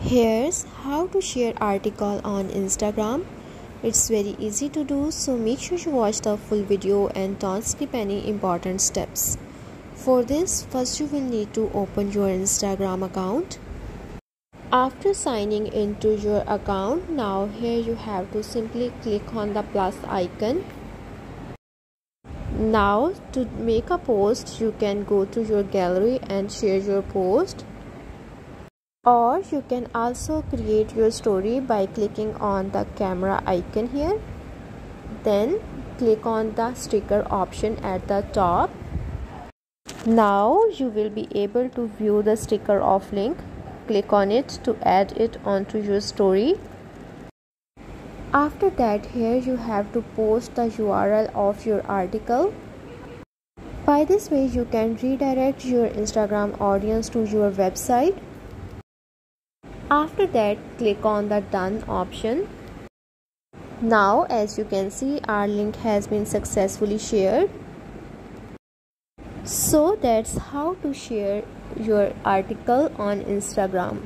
Here's how to share article on Instagram. It's very easy to do, so make sure you watch the full video and don't skip any important steps. For this, first you will need to open your Instagram account. After signing into your account, now here you have to simply click on the plus icon. Now to make a post, you can go to your gallery and share your post. Or you can also create your story by clicking on the camera icon here. Then click on the sticker option at the top. Now you will be able to view the sticker of link. Click on it to add it onto your story. After that, here you have to post the URL of your article. By this way, you can redirect your Instagram audience to your website. After that, click on the done option. Now, as you can see, our link has been successfully shared. So that's how to share your article on Instagram.